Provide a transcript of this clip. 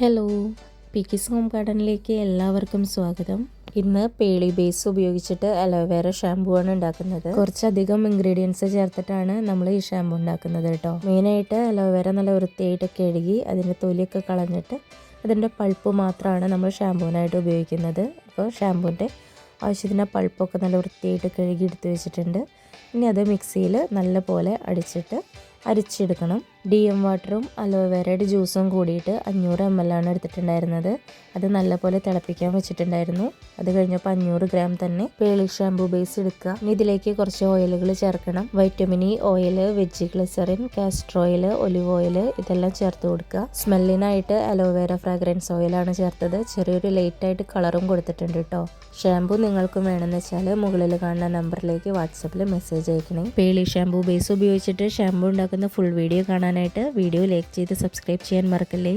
Hello, പിക്കിസ് home ഗാർഡനിലേക്ക് എല്ലാവർക്കും സ്വാഗതം. ഇന്ന് പേളി ബേസ് ഉപയോഗിച്ചിട്ട് അലോവേര ഷാമ്പൂ ആണ് ഉണ്ടാക്കുന്നത്. കുറച്ചധികം ഇൻഗ്രീഡിയൻസ് ചേർത്തിട്ടാണ് നമ്മൾ ഈ ഷാമ്പൂ ഉണ്ടാക്കുന്നത് കേട്ടോ. മെയിനായിട്ട് അലോവേര നല്ല വൃത്തിയായിട്ട് കഴുകി അതിൻ്റെ തൊലിയൊക്കെ കളഞ്ഞിട്ട് അതിൻ്റെ പൾപ്പ് മാത്രമാണ് നമ്മൾ ഷാമ്പൂവിനായിട്ട് ഉപയോഗിക്കുന്നത്. അപ്പോൾ ഷാമ്പൂവിൻ്റെ ആവശ്യത്തിന് പൾപ്പൊക്കെ നല്ല വൃത്തിയായിട്ട് കഴുകി എടുത്ത് വെച്ചിട്ടുണ്ട്. ഇനി അത് മിക്സിയിൽ നല്ലപോലെ അരിച്ചെടുക്കണം. DM വാട്ടറും അലോവേരയുടെ ജ്യൂസും കൂടിയിട്ട് 500 ml ആണ് എടുത്തിട്ടുണ്ടായിരുന്നത്. അത് നല്ലപോലെ തിളപ്പിക്കാൻ വെച്ചിട്ടുണ്ടായിരുന്നു. അത് കഴിഞ്ഞപ്പോൾ 500 ഗ്രാം തന്നെ പേളി ഷാമ്പൂ ബേസ് എടുക്കുക. ഇനി ഇതിലേക്ക് കുറച്ച് ഓയിലുകൾ ചേർക്കണം. Vitamin E oil, veg glycerin, castor oil, olive oil ഇതെല്ലാം ചേർത്ത് കൊടുക്കുക. സ്മെല്ലിനായിട്ട് അലോവേര ഫ്രാഗ്രൻസ് ഓയിലാണ് ചേർത്തത്. ചെറിയൊരു ലൈറ്റായിട്ട് കളറും കൊടുത്തിട്ടുണ്ട് കേട്ടോ. ഷാമ്പൂ നിങ്ങൾക്കും വേണമെന്ന് വെച്ചാൽ മുകളിൽ കാണുന്ന നമ്പറിലേക്ക് വാട്സപ്പിൽ മെസ്സേജ് അയക്കണേ. പേളി ഷാമ്പൂ ബേസ് ഉപയോഗിച്ചിട്ട് ഷാമ്പൂ ഉണ്ടാക്കുന്ന ഫുൾ വീഡിയോ കാണാനായിട്ട് വീഡിയോ ലൈക്ക് ചെയ്ത് സബ്സ്ക്രൈബ് ചെയ്യാൻ മറക്കല്ലേ.